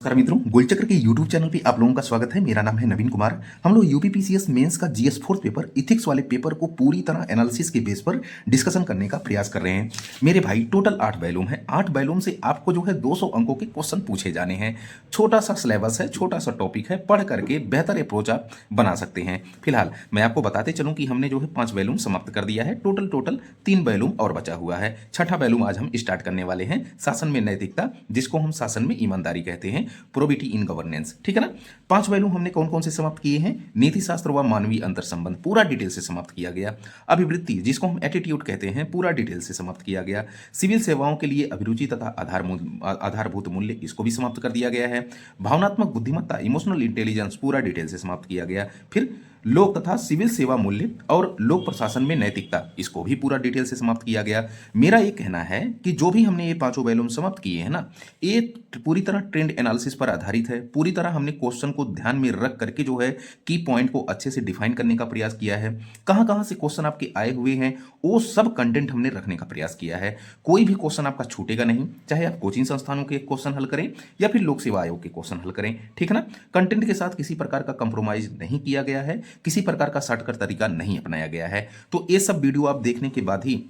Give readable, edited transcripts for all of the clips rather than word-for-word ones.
नमस्कार मित्रों, गोलचक्र के YouTube चैनल पे आप लोगों का स्वागत है। मेरा नाम है नवीन कुमार। हम लोग यूपीपीसीएस मेंस का जीएस फोर्थ पेपर इथिक्स वाले पेपर को पूरी तरह एनालिसिस के बेस पर डिस्कशन करने का प्रयास कर रहे हैं। मेरे भाई टोटल 8 वॉल्यूम है। 8 वॉल्यूम से आपको जो है 200 अंकों के क्वेश्चन पूछे जाने हैं। छोटा सा सिलेबस है, छोटा सा टॉपिक है, पढ़ करके बेहतर अप्रोच आप बना सकते हैं। फिलहाल मैं आपको बताते चलूँ कि हमने जो है 5 वॉल्यूम समाप्त कर दिया है। टोटल 3 वॉल्यूम और बचा हुआ है। छठा वॉल्यूम आज हम स्टार्ट करने वाले हैं, शासन में नैतिकता, जिसको हम शासन में ईमानदारी कहते हैं, प्रोबिटी इन गवर्नेंस। ठीक है ना। 5 वैल्यू हमने कौन कौन से समाप्त किए हैं? नीति शास्त्र व मानवीय अंतर संबंध पूरा डिटेल से समाप्त किया गया। अभिवृत्ति, जिसको हम एटीट्यूड कहते हैं, पूरा डिटेल से समाप्त किया गया। सिविल सेवाओं के लिए अभिरुचि तथा आधारभूत मूल्य, इसको भी समाप्त कर दिया गया है। भावनात्मक बुद्धिमत्ता, इमोशनल इंटेलिजेंस, पूरा डिटेल से समाप्त किया गया। फिर लोक तथा सिविल सेवा मूल्य और लोक प्रशासन में नैतिकता, इसको भी पूरा डिटेल से समाप्त किया गया। मेरा ये कहना है कि जो भी हमने ये 5 वैल्यूम समाप्त किए हैं ना, ये पूरी तरह ट्रेंड एनालिसिस पर आधारित है। पूरी तरह हमने क्वेश्चन को ध्यान में रख करके जो है की पॉइंट को अच्छे से डिफाइन करने का प्रयास किया है। कहां कहां से क्वेश्चन आपके आए हुए हैं वो सब कंटेंट हमने रखने का प्रयास किया है। कोई भी क्वेश्चन आपका छूटेगा नहीं, चाहे आप कोचिंग संस्थानों के क्वेश्चन हल करें या फिर लोक सेवा आयोग के क्वेश्चन हल करें। ठीक है ना। कंटेंट के साथ किसी प्रकार का कंप्रोमाइज नहीं किया गया है, किसी प्रकार का शॉर्टकट तरीका नहीं अपनाया गया है। तो ये सब वीडियो आप देखने के बाद ही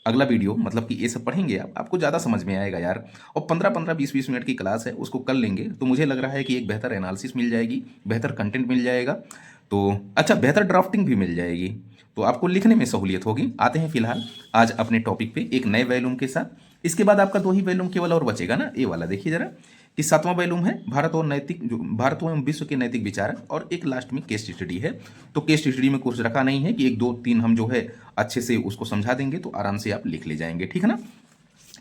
अगला वीडियो, मतलब कि ये सब पढ़ेंगे आपको ज़्यादा समझ में आएगा यार। और 15-15, 20-20 मिनट की क्लास है, उसको कर लेंगे तो मुझे लग रहा है कि एक बेहतर एनालिसिस मिल जाएगी, बेहतर कंटेंट मिल जाएगा, तो अच्छा बेहतर ड्राफ्टिंग भी मिल जाएगी, तो आपको लिखने में सहूलियत होगी। आते हैं फिलहाल आज अपने टॉपिक पे एक नए वैल्यूम के साथ। इसके बाद आपका 2 ही वैल्यूम केवल और बचेगा ना, ये वाला देखिए जरा, कि 7वां वैल्यूम है भारत और नैतिक, जो भारत एवं विश्व के नैतिक विचारक, और एक लास्ट में केस स्टडी है। तो केस स्टडी में कुछ रखा नहीं है कि 1, 2, 3 हम जो है अच्छे से उसको समझा देंगे, तो आराम से आप लिख ले जाएंगे। ठीक है ना।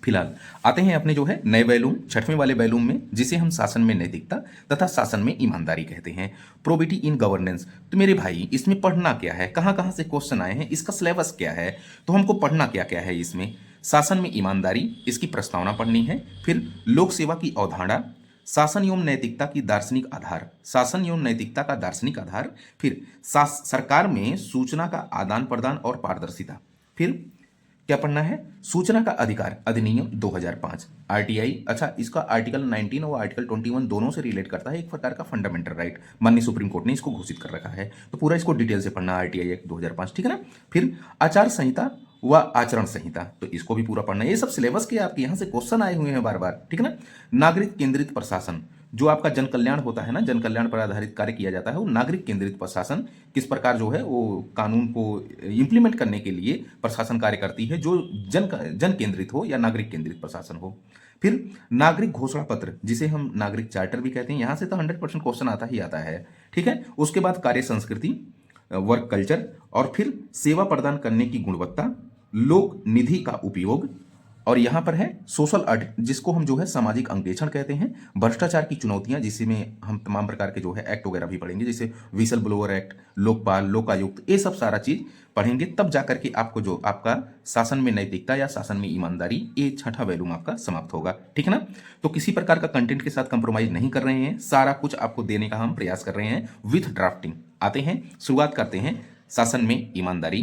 फिलहाल आते हैं अपने जो है नए वैल्यूम, 6वें वाले वैल्यूम में, जिसे हम शासन में नैतिकता तथा शासन में ईमानदारी कहते हैं, प्रोबिटी इन गवर्नेंस। तो मेरे भाई इसमें पढ़ना क्या है, कहां कहां से क्वेश्चन आए हैं, इसका सिलेबस क्या है, तो हमको पढ़ना क्या क्या है इसमें? शासन में ईमानदारी, इसकी प्रस्तावना पढ़नी है। फिर लोक सेवा की अवधारणा, शासन एवं नैतिकता की दार्शनिक आधार, शासन एवं नैतिकता का दार्शनिक आधार। फिर सरकार में सूचना का आदान प्रदान और पारदर्शिता। फिर क्या पढ़ना है? सूचना का अधिकार अधिनियम 2005, आरटीआई। अच्छा, इसका आर्टिकल 19 और आर्टिकल 21 दोनों से रिलेट करता है, एक प्रकार का फंडामेंटल राइट, माननीय सुप्रीम कोर्ट ने इसको घोषित कर रखा है। तो पूरा इसको डिटेल से पढ़ना, आरटीआई एक्ट 2005। ठीक है ना। फिर आचार संहिता व आचरण संहिता, तो इसको भी पूरा पढ़ना है। ये सब सिलेबस के आपके यहाँ से क्वेश्चन आए हुए हैं बार बार। ठीक है ना। नागरिक केंद्रित प्रशासन, जो आपका जन कल्याण होता है ना, जन कल्याण पर आधारित कार्य किया जाता है, वो नागरिक केंद्रित प्रशासन किस प्रकार जो है वो कानून को इंप्लीमेंट करने के लिए प्रशासन कार्य करती है, जो जन केंद्रित हो या नागरिक केंद्रित प्रशासन हो। फिर नागरिक घोषणा पत्र, जिसे हम नागरिक चार्टर भी कहते हैं, यहाँ से तो 100% क्वेश्चन आता ही आता है। ठीक है। उसके बाद कार्य संस्कृति, वर्क कल्चर, और फिर सेवा प्रदान करने की गुणवत्ता, लोक निधि का उपयोग, और यहाँ पर है सोशल ऑडिट, जिसको हम जो है सामाजिक अंकेक्षण कहते हैं, भ्रष्टाचार की चुनौतियां, जिसमें हम तमाम प्रकार के जो है एक्ट वगैरह भी पढ़ेंगे, जैसे whistle blower act, Lokpal, Lokayukta, ये सब सारा चीज पढ़ेंगे, तब जाकर के आपको जो आपका शासन में नैतिकता या शासन में ईमानदारी, ये 6ठा वैल्यूम आपका समाप्त होगा। ठीक है ना। तो किसी प्रकार का कंटेंट के साथ कंप्रोमाइज नहीं कर रहे हैं, सारा कुछ आपको देने का हम प्रयास कर रहे हैं विथ ड्राफ्टिंग। आते हैं, शुरुआत करते हैं शासन में ईमानदारी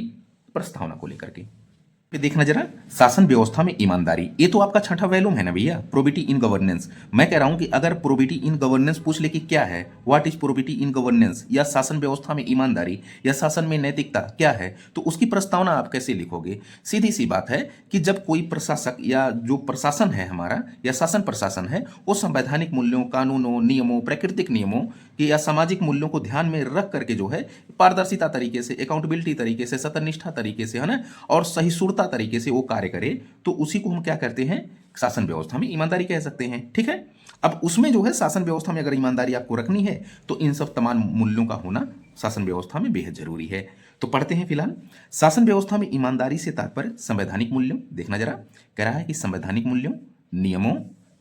प्रस्तावना को लेकर के। पे देखना जरा, शासन व्यवस्था में ईमानदारी, ये तो आपका 6ठा वैल्यूम है ना भैया, प्रोबिटी इन गवर्नेंस। मैं कह रहा हूं कि अगर प्रोबिटी इन गवर्नेंस पूछ ले कि क्या है, what is probity in governance, या शासन व्यवस्था में ईमानदारी या शासन में नैतिकता क्या है, तो उसकी प्रस्तावना आप कैसे लिखोगे? सीधी सी बात है कि जब कोई प्रशासक या जो प्रशासन है हमारा, या शासन प्रशासन है, वो संवैधानिक मूल्यों, कानूनों, नियमों, प्राकृतिक नियमों कि या सामाजिक मूल्यों को ध्यान में रख करके जो है पारदर्शिता तरीके से, अकाउंटेबिलिटी तरीके से, सत्यनिष्ठा तरीके से, है ना, और सहिष्णुता तरीके से वो कार्य करे, तो उसी को हम क्या करते हैं? शासन व्यवस्था में ईमानदारी कह सकते हैं। ठीक है। अब उसमें जो है शासन व्यवस्था में अगर ईमानदारी आपको रखनी है, तो इन सब तमाम मूल्यों का होना शासन व्यवस्था में बेहद जरूरी है। तो पढ़ते हैं फिलहाल, शासन व्यवस्था में ईमानदारी से तात्पर्य संवैधानिक मूल्यों। देखना जरा, कह रहा है कि संवैधानिक मूल्यों, नियमों,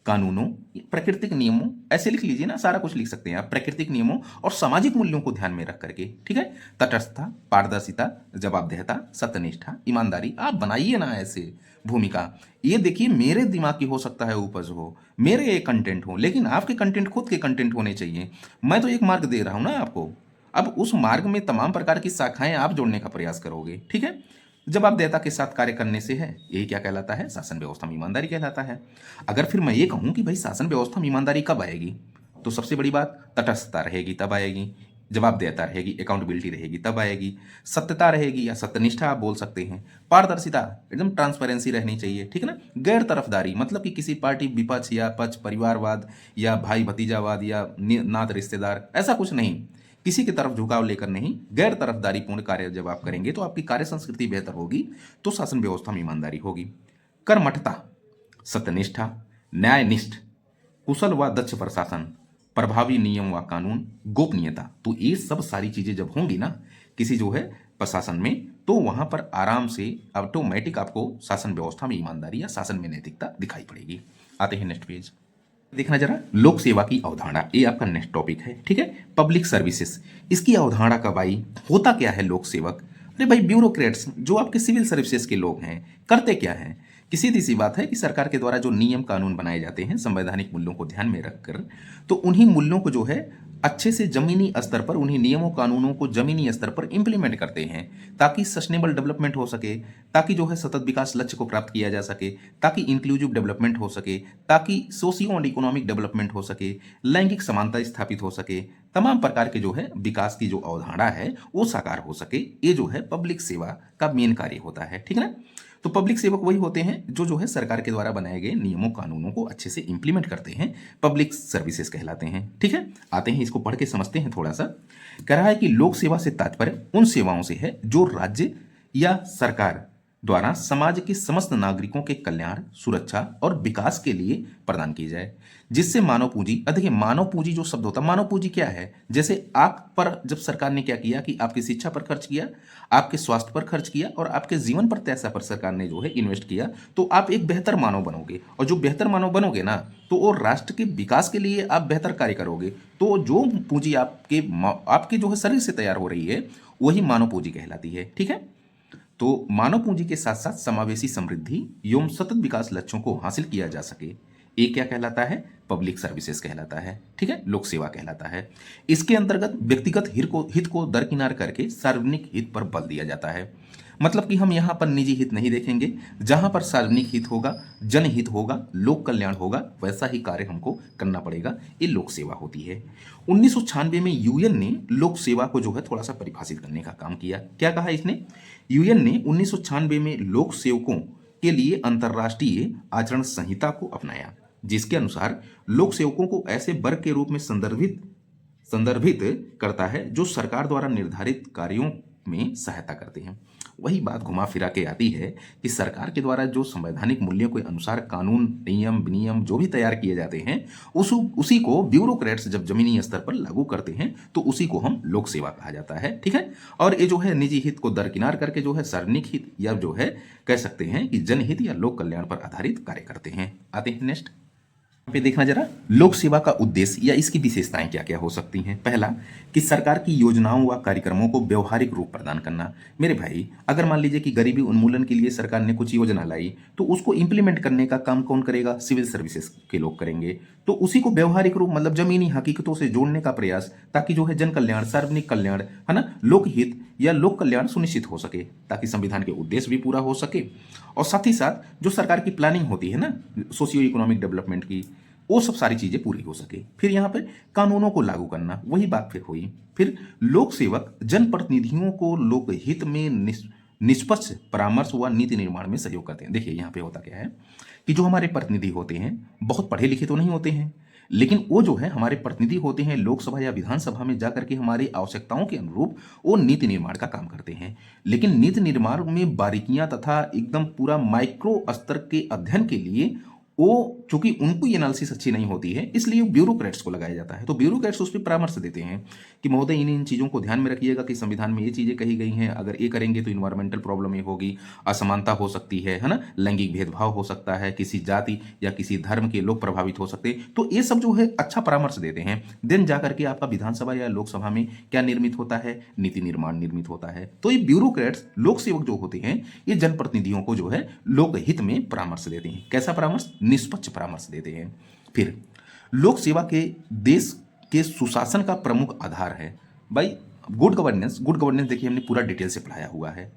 कानूनों, प्राकृतिक नियमों, ऐसे लिख लीजिए ना, सारा कुछ लिख सकते हैं आप, प्राकृतिक नियमों और सामाजिक मूल्यों को ध्यान में रख करके। ठीक है। तटस्थता, पारदर्शिता, जवाबदेहता, सत्यनिष्ठा, ईमानदारी, आप बनाइए ना ऐसे भूमिका। ये देखिए, मेरे दिमाग की हो सकता है उपज हो, मेरे ये कंटेंट हो, लेकिन आपके कंटेंट खुद के कंटेंट होने चाहिए। मैं तो एक मार्ग दे रहा हूं ना आपको, अब उस मार्ग में तमाम प्रकार की शाखाएं आप जोड़ने का प्रयास करोगे। ठीक है। जवाबदेहता के साथ कार्य करने से है, यही क्या कहलाता है? शासन व्यवस्था में ईमानदारी कहलाता है। अगर फिर मैं ये कहूं कि भाई शासन व्यवस्था में ईमानदारी कब आएगी, तो सबसे बड़ी बात तटस्थता रहेगी तब आएगी, जवाबदेहता रहेगी, अकाउंटेबिलिटी रहेगी तब आएगी, सत्यता रहेगी या सत्यनिष्ठा आप बोल सकते हैं, पारदर्शिता एकदम ट्रांसपेरेंसी रहनी चाहिए, ठीक है ना। गैर तरफदारी मतलब कि किसी पार्टी विपक्ष या पक्ष, परिवारवाद या भाई भतीजावाद या नात रिश्तेदार, ऐसा कुछ नहीं, किसी की तरफ झुकाव लेकर नहीं, गैर तरफदारी पूर्ण कार्य जब आप करेंगे तो आपकी कार्य संस्कृति बेहतर होगी, तो शासन व्यवस्था में ईमानदारी होगी। कर्मठता, सत्यनिष्ठा, न्यायनिष्ठ, कुशल व दक्ष प्रशासन, प्रभावी नियम व कानून, गोपनीयता, तो ये सब सारी चीजें जब होंगी ना किसी जो है प्रशासन में, तो वहां पर आराम से ऑटोमेटिक आपको शासन व्यवस्था में ईमानदारी या शासन में नैतिकता दिखाई पड़ेगी। आते हैं नेक्स्ट पेज, देखना जरा लोक सेवा की अवधारणा, ये आपका नेक्स्ट टॉपिक है, ठीक है। पब्लिक सर्विसेज, इसकी अवधारणा का भाई होता क्या है लोक सेवक? अरे भाई ब्यूरोक्रेट्स, जो आपके सिविल सर्विसेज के लोग हैं, करते क्या हैं? कि सीधी सी बात है कि सरकार के द्वारा जो नियम कानून बनाए जाते हैं संवैधानिक मूल्यों को ध्यान में रखकर, तो उन्हीं मूल्यों को जो है अच्छे से जमीनी स्तर पर, उन्हीं नियमों कानूनों को जमीनी स्तर पर इंप्लीमेंट करते हैं, ताकि सस्टेनेबल डेवलपमेंट हो सके, ताकि जो है सतत विकास लक्ष्य को प्राप्त किया जा सके, ताकि इंक्लूसिव डेवलपमेंट हो सके, ताकि सोशियो एंड इकोनॉमिक डेवलपमेंट हो सके, लैंगिक समानता स्थापित हो सके, तमाम प्रकार के जो है विकास की जो अवधारणा है वो साकार हो सके। ये जो है पब्लिक सेवा का मेन कार्य होता है, ठीक है ना। तो पब्लिक सेवक वही होते हैं जो है सरकार के द्वारा बनाए गए नियमों कानूनों को अच्छे से इंप्लीमेंट करते हैं, पब्लिक सर्विसेज कहलाते हैं, ठीक है। आते हैं इसको पढ़ के समझते हैं थोड़ा सा। कह रहा है कि लोक सेवा से तात्पर्य उन सेवाओं से है जो राज्य या सरकार द्वारा समाज के समस्त नागरिकों के कल्याण, सुरक्षा और विकास के लिए प्रदान की जाए, जिससे मानव पूंजी, देखिए मानव पूंजी जो शब्द होता है, मानव पूंजी क्या है? जैसे आप पर जब सरकार ने क्या किया कि आपकी शिक्षा पर खर्च किया, आपके स्वास्थ्य पर खर्च किया और आपके जीवन पर पैसा पर सरकार ने जो है इन्वेस्ट किया, तो आप एक बेहतर मानव बनोगे, और जो बेहतर मानव बनोगे ना, तो वो राष्ट्र के विकास के लिए आप बेहतर कार्य करोगे। तो जो पूंजी आपके जो है शरीर से तैयार हो रही है, वही मानव पूंजी कहलाती है, ठीक है। तो मानव पूंजी के साथ साथ समावेशी समृद्धि एवं सतत विकास लक्ष्यों को हासिल किया जा सके, ये क्या कहलाता है? पब्लिक सर्विसेज कहलाता है, ठीक है, लोक सेवा कहलाता है। इसके अंतर्गत व्यक्तिगत हित को दरकिनार करके सार्वजनिक हित पर बल दिया जाता है। मतलब कि हम यहाँ पर निजी हित नहीं देखेंगे, जहां पर सार्वजनिक हित होगा, जनहित होगा, लोक कल्याण होगा, वैसा ही कार्य हमको करना पड़ेगा। ये लोक सेवा होती है। 1996 में यूएन ने लोक सेवा को जो है थोड़ा सा परिभाषित करने का काम किया। क्या कहा इसने? यूएन ने 1996 में लोक सेवकों के लिए अंतर्राष्ट्रीय आचरण संहिता को अपनाया, जिसके अनुसार लोक सेवकों को ऐसे वर्ग के रूप में संदर्भित करता है जो सरकार द्वारा निर्धारित कार्यों में सहायता करते हैं। वही बात घुमा फिरा के आती है कि सरकार के द्वारा जो संवैधानिक मूल्यों के अनुसार कानून, नियम, विनियम जो भी तैयार किए जाते हैं, उसी को ब्यूरोक्रेट्स जब जमीनी स्तर पर लागू करते हैं, तो उसी को हम लोक सेवा कहा जाता है, ठीक है। और ये जो है निजी हित को दरकिनार करके जो है सार्वजनिक हित या जो है कह सकते हैं कि जनहित या लोक कल्याण पर आधारित कार्य करते हैं। आते हैं नेक्स्ट पे, देखना जरा लोक सेवा का उद्देश्य या इसकी विशेषताएं क्या क्या हो सकती हैं। पहला कि सरकार की योजनाओं व कार्यक्रमों को व्यवहारिक रूप प्रदान करना। मेरे भाई, अगर मान लीजिए कि गरीबी उन्मूलन के लिए सरकार ने कुछ योजना लाई, तो उसको इंप्लीमेंट करने का काम कौन करेगा? सिविल सर्विसेज के लोग करेंगे। तो उसी को व्यवहारिक रूप मतलब जमीनी हकीकतों से जोड़ने का प्रयास, ताकि जो है जन कल्याण, सार्वजनिक कल्याण, है ना, लोकहित या लोक कल्याण सुनिश्चित हो सके, ताकि संविधान के उद्देश्य भी पूरा हो सके। और साथ ही साथ जो सरकार की प्लानिंग होती है ना, सोशियो इकोनॉमिक डेवलपमेंट की, वो सब सारी चीजें पूरी हो सके। फिर यहाँ पे कानूनों को लागू करना, वही बात फिर हुई। फिर लोक सेवक जनप्रतिनिधियों को लोकहित में निष्पक्ष परामर्श व नीति निर्माण में सहयोग करते हैं। देखिए यहाँ पे होता क्या है कि जो हमारे प्रतिनिधि होते हैं बहुत पढ़े लिखे तो नहीं होते हैं, लेकिन वो जो है हमारे प्रतिनिधि होते हैं, लोकसभा या विधानसभा में जाकर के हमारी आवश्यकताओं के अनुरूप वो नीति निर्माण का काम करते हैं। लेकिन नीति निर्माण में बारीकियां तथा एकदम पूरा माइक्रो स्तर के अध्ययन के लिए वो, चूंकि उनको ये एनालिसिस अच्छी नहीं होती है, इसलिए ब्यूरोक्रेट्स को लगाया जाता है। तो ब्यूरोक्रेट्स उस पर परामर्श देते हैं कि महोदय इन चीज़ों को ध्यान में रखिएगा कि संविधान में ये चीज़ें कही गई हैं, अगर ये करेंगे तो इन्वायरमेंटल प्रॉब्लम ये होगी, असमानता हो सकती है ना, लैंगिक भेदभाव हो सकता है, किसी जाति या किसी धर्म के लोग प्रभावित हो सकते हैं। तो ये सब जो है अच्छा परामर्श देते हैं। देन जाकर के आपका विधानसभा या लोकसभा में क्या निर्मित होता है? नीति निर्माण निर्मित होता है। तो ये ब्यूरोक्रेट्स, लोक सेवक जो होते हैं, ये जनप्रतिनिधियों को जो है लोकहित में परामर्श देते हैं। कैसा परामर्श? निष्पक्ष परामर्श देते हैं। फिर लोक सेवा के देश के सुशासन का प्रमुख आधार है भाई गुड गवर्नेंस। गुड गवर्नेंस देखिए हमने पूरा डिटेल से पढ़ाया हुआ है।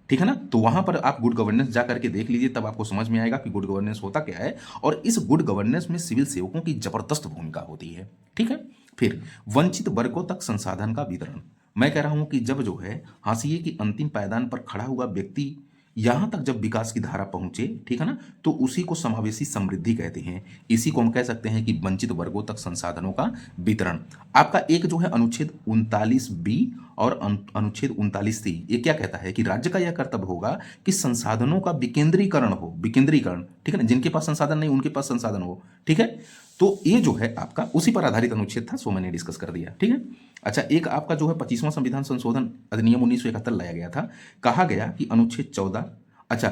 ठीक है ना। तो वहां पर आप गुड गवर्नेंस जा करके देख लीजिए, तब आपको समझ में आएगा कि गुड गवर्नेंस होता क्या है, और इस गुड गवर्नेंस में सिविल सेवकों की जबरदस्त भूमिका होती है। ठीक है। फिर वंचित वर्गों तक संसाधन का वितरण। मैं कह रहा हूं कि जब जो है हाशिए की अंतिम पायदान पर खड़ा हुआ व्यक्ति यहां तक जब विकास की धारा पहुंचे, ठीक है ना, तो उसी को समावेशी समृद्धि कहते हैं। इसी को हम कह सकते हैं कि वंचित वर्गों तक संसाधनों का वितरण। आपका एक जो है अनुच्छेद 39 बी और अनुच्छेद 39 सी, ये क्या कहता है कि राज्य का यह कर्तव्य होगा कि संसाधनों का विकेंद्रीकरण हो, विकेंद्रीकरण, ठीक है ना, जिनके पास संसाधन नहीं उनके पास संसाधन हो। ठीक है। तो ये जो है आपका उसी पर आधारित अनुच्छेद था, सो मैंने डिस्कस कर दिया। ठीक है। अच्छा, एक आपका जो है 25वां संविधान संशोधन अधिनियम 1971 लाया गया था। कहा गया कि अनुच्छेद 14, अच्छा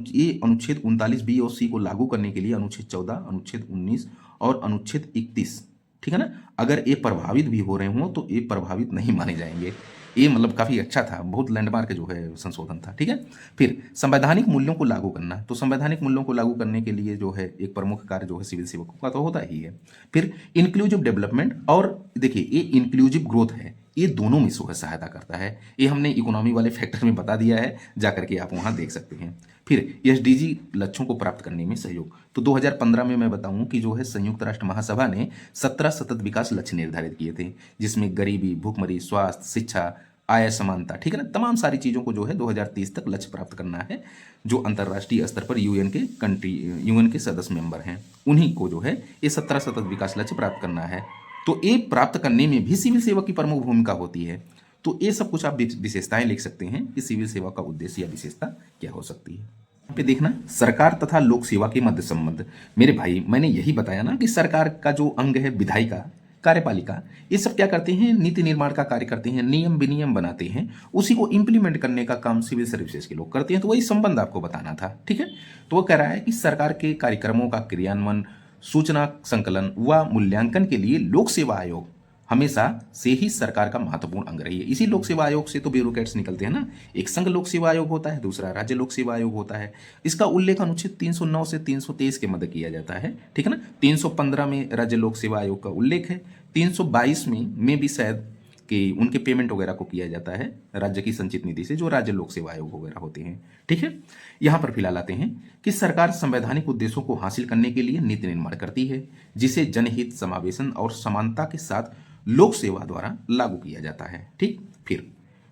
ये अनुच्छेद 39 बी और सी को लागू करने के लिए अनुच्छेद 14, अनुच्छेद 19 और अनुच्छेद 31, ठीक है ना, अगर ये प्रभावित भी हो रहे हों तो ये प्रभावित नहीं माने जाएंगे। ये मतलब काफ़ी अच्छा था, बहुत लैंडमार्क जो है संशोधन था। ठीक है। फिर संवैधानिक मूल्यों को लागू करना, तो संवैधानिक मूल्यों को लागू करने के लिए जो है एक प्रमुख कार्य जो है सिविल सेवकों का तो होता ही है। फिर इंक्लूसिव डेवलपमेंट, और देखिए ये इंक्लूसिव ग्रोथ है, ये दोनों में जो है सहायता करता है। ये हमने इकोनॉमी वाले फैक्टर में बता दिया है, जाकर के आप वहाँ देख सकते हैं। फिर एसडीजी लक्ष्यों को प्राप्त करने में सहयोग, तो 2015 में मैं बताऊं कि जो है संयुक्त राष्ट्र महासभा ने 17 सतत विकास लक्ष्य निर्धारित किए थे, जिसमें गरीबी, भूखमरी, स्वास्थ्य, शिक्षा, आय समानता, ठीक है ना, तमाम सारी चीज़ों को जो है 2030 तक लक्ष्य प्राप्त करना है। जो अंतर्राष्ट्रीय स्तर पर यूएन के सदस्य मेंबर हैं, उन्हीं को जो है ये 17 सतत विकास लक्ष्य प्राप्त करना है। तो ये प्राप्त करने में भी सिविल सेवा की प्रमुख भूमिका होती है। तो ये सब कुछ आप विशेषताएं लिख सकते हैं कि सिविल सेवा का उद्देश्य या विशेषता क्या हो सकती है। यहाँ पे देखना सरकार तथा लोक सेवा के मध्य संबंध। मेरे भाई मैंने यही बताया ना कि सरकार का जो अंग है विधायिका, कार्यपालिका, ये सब क्या करते हैं, नीति निर्माण का कार्य करते हैं, नियम विनियम बनाते हैं, उसी को इंप्लीमेंट करने का काम सिविल सर्विसेज के लोग करते हैं। तो वही संबंध आपको बताना था। ठीक है। तो वो कह रहा है कि सरकार के कार्यक्रमों का क्रियान्वयन, सूचना संकलन व मूल्यांकन के लिए लोक सेवा आयोग हमेशा से ही सरकार का महत्वपूर्ण अंग रही है। इसी लोक सेवा आयोग से तो ब्यूरोक्रेट्स निकलते हैं ना। एक संघ लोक सेवा आयोग होता है, दूसरा राज्य लोक सेवा आयोग होता है। इसका उल्लेख अनुच्छेद 309 से 323 के मध्य किया जाता है। ठीक है ना। 315 में राज्य लोक सेवा आयोग का उल्लेख है। 322 में भी शायद कि उनके पेमेंट वगैरह को किया जाता है राज्य की संचित निधि से, जो राज्य लोक सेवा आयोग वगैरह होते हैं। ठीक है। यहाँ पर फिलहाल आते हैं कि सरकार संवैधानिक उद्देश्यों को हासिल करने के लिए नीति निर्माण करती है, जिसे जनहित, समावेशन और समानता के साथ लोक सेवा द्वारा लागू किया जाता है। ठीक। फिर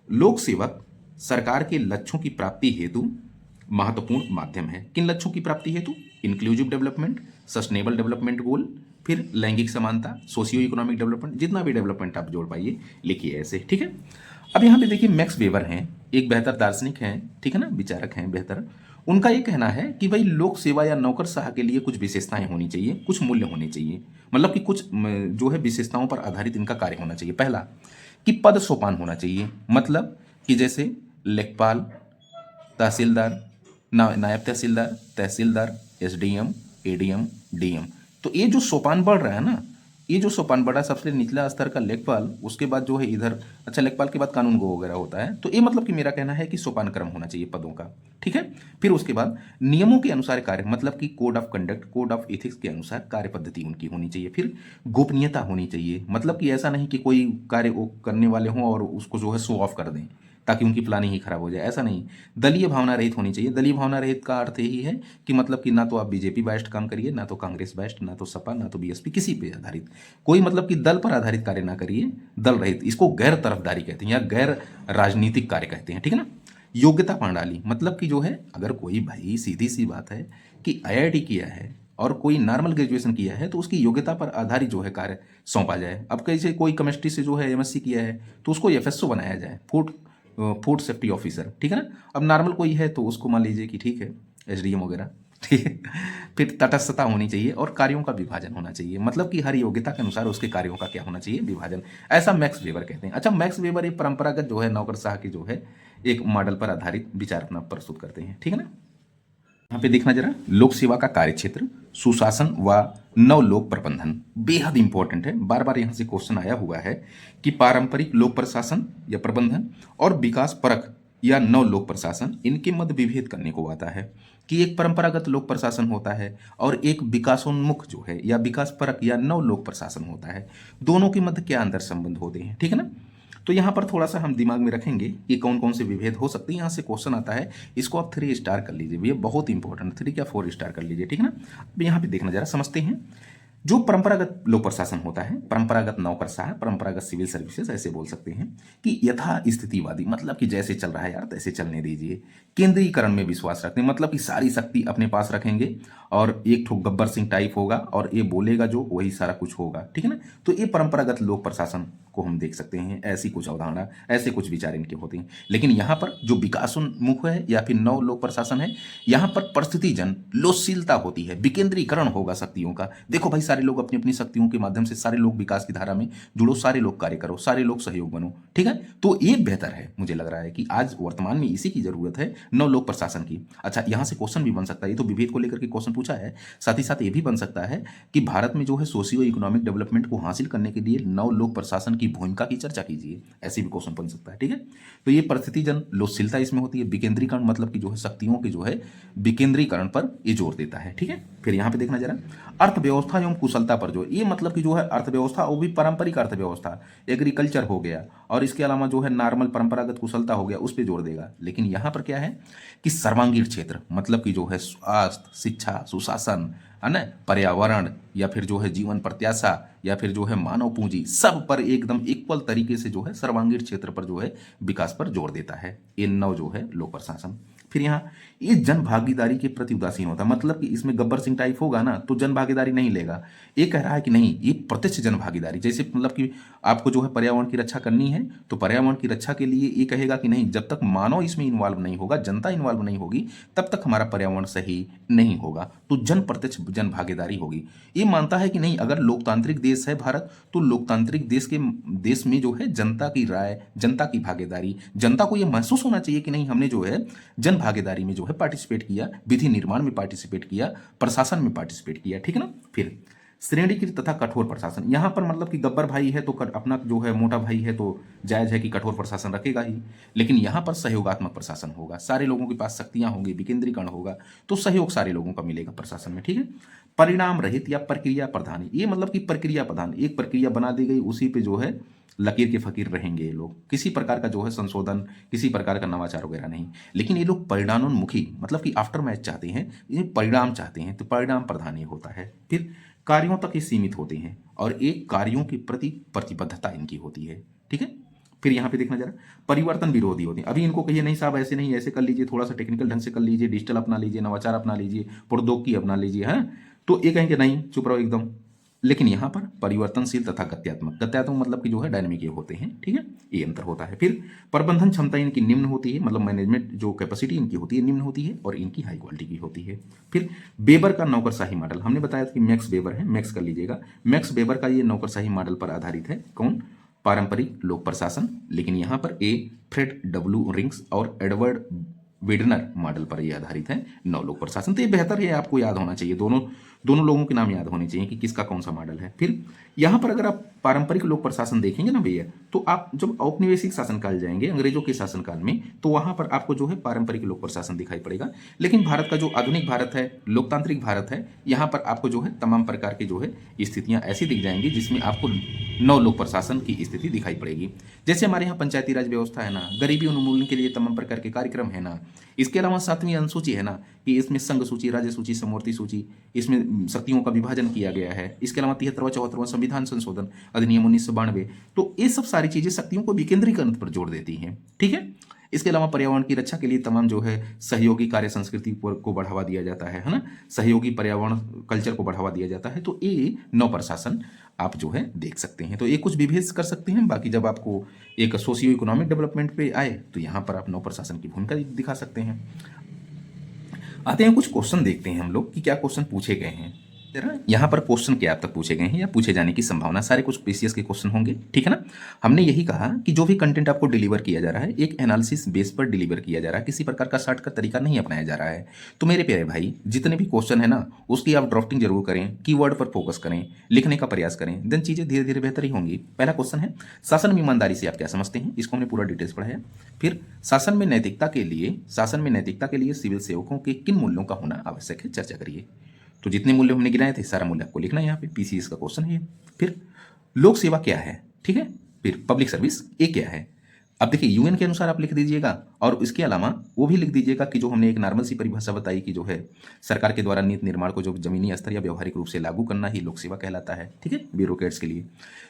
लोक सेवक सरकार के लक्ष्यों की प्राप्ति हेतु महत्वपूर्ण माध्यम है। किन लक्ष्यों की प्राप्ति हेतु? Inclusive development, sustainable development goal, फिर लैंगिक समानता, सोशियो इकोनॉमिक डेवलपमेंट, जितना भी डेवलपमेंट आप जोड़ पाइए लिखिए ऐसे। ठीक है। अब यहाँ पे देखिए मैक्स वेबर हैं, एक बेहतर दार्शनिक हैं, ठीक है ना, विचारक हैं बेहतर। उनका ये कहना है कि भाई लोक सेवा या नौकरशाह के लिए कुछ विशेषताएं होनी चाहिए, कुछ मूल्य होने चाहिए, मतलब कि कुछ जो है विशेषताओं पर आधारित इनका कार्य होना चाहिए। पहला कि पद सोपान होना चाहिए, मतलब कि जैसे लेखपाल, तहसीलदार, नायब तहसीलदार, तहसीलदार, एसडीएम, एडीएम, डीएम। तो ये जो सोपान बढ़ रहा है ना, ये जो सोपान बढ़ा, सबसे निचला स्तर का लेखपाल, उसके बाद जो है इधर, अच्छा लेखपाल के बाद कानून गो वगैरह होता है। तो ये मतलब कि मेरा कहना है कि सोपान क्रम होना चाहिए पदों का। ठीक है। फिर उसके बाद नियमों के अनुसार कार्य, मतलब कि code of conduct, code of ethics के अनुसार कार्य पद्धति उनकी होनी चाहिए। फिर गोपनीयता होनी चाहिए, मतलब कि ऐसा नहीं कि कोई कार्य वो करने वाले हों और उसको जो है शो ऑफ कर दें ताकि उनकी प्लानिंग ही खराब हो जाए, ऐसा नहीं। दलीय भावना रहित होनी चाहिए। दलीय भावना रहित का अर्थ यही है कि मतलब कि ना तो आप बीजेपी बेस्ड काम करिए, ना तो कांग्रेस बेस्ड, ना तो सपा, ना तो बीएसपी, किसी पे आधारित कोई, मतलब कि दल पर आधारित कार्य ना करिए, दल रहित। इसको गैर तरफदारी कहते हैं या गैर राजनीतिक कार्य कहते हैं। ठीक है ना। योग्यता प्रणाली, मतलब कि जो है अगर कोई भाई, सीधी सी बात है कि आईआईटी किया है और कोई नॉर्मल ग्रेजुएशन किया है तो उसकी योग्यता पर आधारित जो है कार्य सौंपा जाए। अब कैसे कोई केमिस्ट्री से जो है एमएससी किया है तो उसको एफएसओ बनाया जाए, फूड सेफ्टी ऑफिसर। ठीक है ना। अब नॉर्मल कोई है तो उसको मान लीजिए कि ठीक है एसडीएम वगैरह। ठीक है। फिर तटस्थता होनी चाहिए और कार्यों का विभाजन होना चाहिए, मतलब कि हर योग्यता के अनुसार उसके कार्यों का क्या होना चाहिए, विभाजन। ऐसा मैक्स वेबर कहते हैं। अच्छा, मैक्स वेबर एक परंपरागत जो है नौकरशाह की जो है एक मॉडल पर आधारित विचार अपना प्रस्तुत करते हैं। ठीक है ना। यहाँ पे देखना जरा, लोक सेवा का कार्यक्षेत्र, सुशासन व नवलोक प्रबंधन बेहद इंपॉर्टेंट है। बार बार यहाँ से क्वेश्चन आया हुआ है कि पारंपरिक लोक प्रशासन या प्रबंधन और विकास परक या नवलोक प्रशासन, इनके मध्य विभेद करने को आता है कि एक परंपरागत लोक प्रशासन होता है और एक विकासोन्मुख जो है या विकास परक या नवलोक प्रशासन होता है। दोनों के मध्य क्या अंतर संबंध होते हैं। ठीक है ना। तो यहाँ पर थोड़ा सा हम दिमाग में रखेंगे कि कौन कौन से विभेद हो सकते हैं। यहाँ से क्वेश्चन आता है, इसको आप 3 स्टार कर लीजिए, ये बहुत इंपॉर्टेंट, 3 क्या 4 स्टार कर लीजिए, ठीक है ना। अब यहाँ पे देखना जरा समझते हैं। जो परंपरागत लोक प्रशासन होता है, परंपरागत नौकरशाह, परंपरागत सिविल सर्विसेज, ऐसे बोल सकते हैं कि यथा स्थितिवादी, मतलब कि जैसे चल रहा है यार तैसे चलने दीजिए। केंद्रीकरण में विश्वास रखते हैं, मतलब कि सारी शक्ति अपने पास रखेंगे और एक ठो गब्बर सिंह टाइप होगा और ये बोलेगा जो वही सारा कुछ होगा, ठीक है ना। तो ये परंपरागत लोक प्रशासन को हम देख सकते हैं, ऐसी कुछ अवधारणा, ऐसे कुछ विचार इनके होते हैं। लेकिन यहाँ पर जो विकासोन्मुख है या फिर नव लोक प्रशासन है, यहाँ पर परिस्थितिजन लोचशीलता होती है, विकेंद्रीकरण होगा शक्तियों का। देखो भाई, सारे लोग अपनी अपनी शक्तियों के माध्यम से, सारे लोग विकास की धारा में जुड़ो, सारे लोग कार्य करो, सारे लोग सहयोग बनो, ठीक है। तो ये बेहतर है, मुझे लग रहा है कि आज वर्तमान में इसी की जरूरत है, नव लोक प्रशासन की। अच्छा, यहाँ से क्वेश्चन भी बन सकता है, ये तो विभेद को लेकर के क्वेश्चन पूछा है, साथ ही साथ ये भी बन सकता है कि भारत में जो है सोशियो इकोनॉमिक डेवलपमेंट को हासिल करने के लिए नव लोक प्रशासन की भूमिका की चर्चा कीजिए, ऐसे भी क्वेश्चन बन सकता है, ठीक है। तो ये परिस्थितिजन लोचशीलता इसमें होती है, विकेंद्रीकरण मतलब कि जो है शक्तियों के जो है विकेंद्रीकरण पर ये जोर देता है, ठीक है। फिर यहाँ पे देखना जरा, अर्थव्यवस्था एवं कुशलता पर जो, ये मतलब कि जो है अर्थव्यवस्था, वो भी पारंपरिक अर्थव्यवस्था, एग्रीकल्चर हो गया, और इसके अलावा जो है नॉर्मल परंपरागत कुशलता हो गया, उस पर जोर देगा। लेकिन यहाँ पर क्या है कि सर्वांगीण क्षेत्र, मतलब कि जो है स्वास्थ्य, शिक्षा, सुशासन, है ना, पर्यावरण, या फिर जो है जीवन प्रत्याशा, या फिर जो है मानव पूंजी, सब पर एकदम इक्वल तरीके से जो है सर्वांगीण क्षेत्र पर जो है विकास पर जोर देता है ये नव जो है लोक प्रशासन। फिर यहाँ ये जन भागीदारी के प्रति उदासीन होता है, मतलब कि इसमें गब्बर सिंह टाइप होगा ना तो जन भागीदारी नहीं लेगा। ये कह रहा है कि नहीं, ये प्रत्यक्ष जन भागीदारी, जैसे मतलब कि आपको जो है पर्यावरण की रक्षा करनी है तो पर्यावरण की रक्षा के लिए ये कहेगा कि नहीं, जब तक मानव इसमें इन्वॉल्व नहीं होगा, जनता इन्वॉल्व नहीं होगी, तब तक हमारा पर्यावरण सही नहीं होगा। तो जन प्रत्यक्ष जन भागीदारी होगी। ये मानता है कि नहीं, अगर लोकतांत्रिक देश है भारत, तो लोकतांत्रिक देश में जो है जनता की राय, जनता की भागीदारी, जनता को ये महसूस होना चाहिए कि नहीं, हमने जो है जन भागीदारी में जो है पार्टिसिपेट किया, विधि निर्माण में पार्टिसिपेट किया, प्रशासन में पार्टिसिपेट किया, ठीक है ना। फिर श्रेणीकृत तथा कठोर प्रशासन, यहाँ पर मतलब कि गब्बर भाई है तो अपना जो है मोटा भाई है तो जायज है कि कठोर प्रशासन रखेगा ही, लेकिन यहाँ पर सहयोगात्मक प्रशासन होगा, सारे लोगों के पास शक्तियाँ होंगी, विकेंद्रीकरण होगा, तो सहयोग सारे लोगों का मिलेगा प्रशासन में, ठीक है। परिणाम रहित या प्रक्रिया प्रधान, ये मतलब कि प्रक्रिया प्रधान, एक प्रक्रिया बना दी गई, उसी पे जो है लकीर के फकीर रहेंगे ये लोग, किसी प्रकार का जो है संशोधन, किसी प्रकार का नवाचार वगैरह नहीं। लेकिन ये लोग परिणामोन्मुखी, मतलब कि आफ्टर मैच चाहते हैं, ये परिणाम चाहते हैं, तो परिणाम प्रधान ये होता है। फिर कार्यों तक ये सीमित होते हैं और एक कार्यों के प्रति प्रतिबद्धता इनकी होती है, ठीक है। फिर यहाँ पे देखना जरा, परिवर्तन विरोधी होते हैं। अभी इनको कहिए नहीं साहब ऐसे नहीं, ऐसे कर लीजिए, थोड़ा सा टेक्निकल ढंग से कर लीजिए, डिजिटल अपना लीजिए, नवाचार अपना लीजिए, प्रौद्योगिकी अपना लीजिए, है, तो ये कहेंगे नहीं चुप रहो एकदम। लेकिन यहाँ पर परिवर्तनशील तथा गत्यात्मक, गत्यात्मक मतलब कि जो है डायनेमिक ये होते हैं, ठीक है, ये अंतर होता है। फिर प्रबंधन क्षमता इनकी निम्न होती है, मतलब मैनेजमेंट जो कैपेसिटी इनकी होती है निम्न होती है, और इनकी हाई क्वालिटी की होती है। फिर वेबर का नौकरशाही मॉडल, हमने बताया था कि मैक्स वेबर है, मैक्स कर लीजिएगा, मैक्स वेबर का ये नौकरशाही मॉडल पर आधारित है। कौन? पारंपरिक लोक प्रशासन। लेकिन यहाँ पर ए फ्रेड डब्ल्यू रिंग्स और एडवर्ड वेडनर मॉडल पर यह आधारित है नौ लोक प्रशासन। तो ये बेहतर है, आपको याद होना चाहिए, दोनों लोगों के नाम याद होने चाहिए कि किसका कौन सा मॉडल है। फिर यहाँ पर अगर आप पारंपरिक लोक प्रशासन देखेंगे ना भैया, तो आप जब औपनिवेशिक शासनकाल जाएंगे, अंग्रेजों के शासनकाल में, तो वहां पर आपको जो है पारंपरिक लोक प्रशासन दिखाई पड़ेगा। लेकिन भारत का जो आधुनिक भारत है, लोकतांत्रिक भारत है, यहाँ पर आपको जो है तमाम प्रकार की जो है स्थितियां ऐसी दिख जाएंगी जिसमें आपको नौ लोक प्रशासन की स्थिति दिखाई पड़ेगी। जैसे हमारे यहाँ पंचायती राज व्यवस्था है ना, गरीबी उन्मूलन के लिए तमाम प्रकार के कार्यक्रम है ना, इसके अलावा 7वीं अनुसूची है ना कि इसमें संघ सूची, राज्य सूची, समवर्ती सूची, इसमें शक्तियों का विभाजन किया गया है। इसके अलावा 73वां 74वां संविधान संशोधन अधिनियम 1992, तो ये सब सारी चीजें शक्तियों को विकेंद्रीकरण पर जोर देती हैं, ठीक है। इसके अलावा पर्यावरण की रक्षा के लिए तमाम जो है सहयोगी कार्य संस्कृति को बढ़ावा दिया जाता है ना, सहयोगी पर्यावरण कल्चर को बढ़ावा दिया जाता है। तो ये नौ प्रशासन आप जो है देख सकते हैं। तो ये कुछ विभेद कर सकते हैं, बाकी जब आपको एक सोशियो इकोनॉमिक डेवलपमेंट पे आए तो यहाँ पर आप नौ प्रशासन की भूमिका दिखा सकते हैं। आते हैं कुछ क्वेश्चन देखते हैं हम लोग कि क्या क्वेश्चन पूछे गए हैं। यहाँ पर क्वेश्चन क्या आप तक पूछे गए हैं या पूछे जाने की संभावना, सारे कुछ पीसीएस के क्वेश्चन होंगे, ठीक है ना। हमने यही कहा कि जो भी कंटेंट आपको डिलीवर किया जा रहा है एक एनालिसिस बेस पर डिलीवर किया जा रहा है, किसी प्रकार का शॉर्टकट तरीका नहीं अपनाया जा रहा है। तो मेरे प्यारे भाई, जितने भी क्वेश्चन है ना उसकी आप ड्राफ्टिंग जरूर करें, कीवर्ड पर फोकस करें, लिखने का प्रयास करें, देन चीजें धीरे धीरे बेहतर ही होंगी। पहला क्वेश्चन है, शासन में ईमानदारी से आप क्या समझते हैं, इसको हमने पूरा डिटेल्स पढ़ाया। फिर शासन में नैतिकता के लिए सिविल सेवकों के किन मूल्यों का होना आवश्यक है, चर्चा करिए। तो जितने मूल्य हमने गिनाए थे सारा मूल्य आपको लिखना है, यहाँ पे पीसीएस का क्वेश्चन है। फिर लोक सेवा क्या है, ठीक है, फिर पब्लिक सर्विस ए क्या है। अब देखिए यूएन के अनुसार आप लिख दीजिएगा और इसके अलावा वो भी लिख दीजिएगा कि जो हमने एक नॉर्मल सी परिभाषा बताई कि जो है सरकार के द्वारा नीति निर्माण को जो जमीनी स्तर या व्यवहारिक रूप से लागू करना ही लोक सेवा कहलाता है। ठीक है, ब्यूरोक्रेट्स के लिए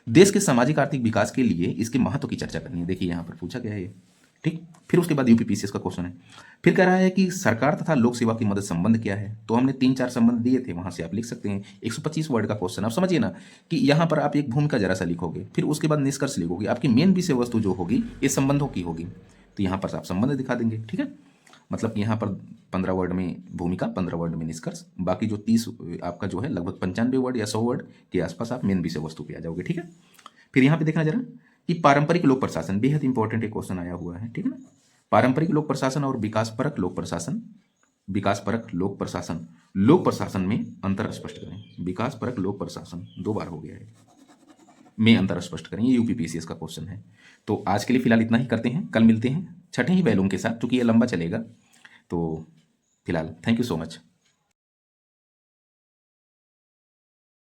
देश के सामाजिक आर्थिक विकास के लिए इसके महत्व की चर्चा करनी है। देखिए यहाँ पर पूछा गया है ये। ठीक, फिर उसके बाद यूपीपीसीएस का क्वेश्चन है। फिर कह रहा है कि सरकार तथा लोक सेवा की मदद संबंध क्या है। तो हमने 3-4 संबंध दिए थे, वहां से आप लिख सकते हैं। 125 वर्ड का क्वेश्चन। आप समझिए ना कि यहाँ पर आप एक भूमिका जरा सा लिखोगे, फिर उसके बाद निष्कर्ष लिखोगे। आपकी मेन विषय वस्तु जो होगी ये संबंधों की होगी, तो यहाँ पर आप संबंध दिखा देंगे। ठीक है, मतलब कि यहाँ पर 15 वर्ड में भूमिका, 15 वर्ड में निष्कर्ष, बाकी जो 30 आपका जो है लगभग 95 वर्ड या 100 वर्ड के आसपास आप मेन विषय वस्तु पे आ जाओगे। ठीक है, फिर यहाँ पे देखना जरा कि पारंपरिक लोक प्रशासन, बेहद इंपॉर्टेंट एक क्वेश्चन आया हुआ है। ठीक है ना, पारंपरिक लोक प्रशासन और विकासपरक लोक प्रशासन, विकासपरक लोक प्रशासन, लोक प्रशासन में अंतर स्पष्ट करें। विकासपरक लोक प्रशासन 2 बार हो गया है, में अंतर स्पष्ट करें। ये यूपीपीसीएस का क्वेश्चन है। तो आज के लिए फिलहाल इतना ही करते हैं, कल मिलते हैं छठे ही वैल्यूम के साथ, चूंकि ये लंबा चलेगा। तो फिलहाल थैंक यू सो मच।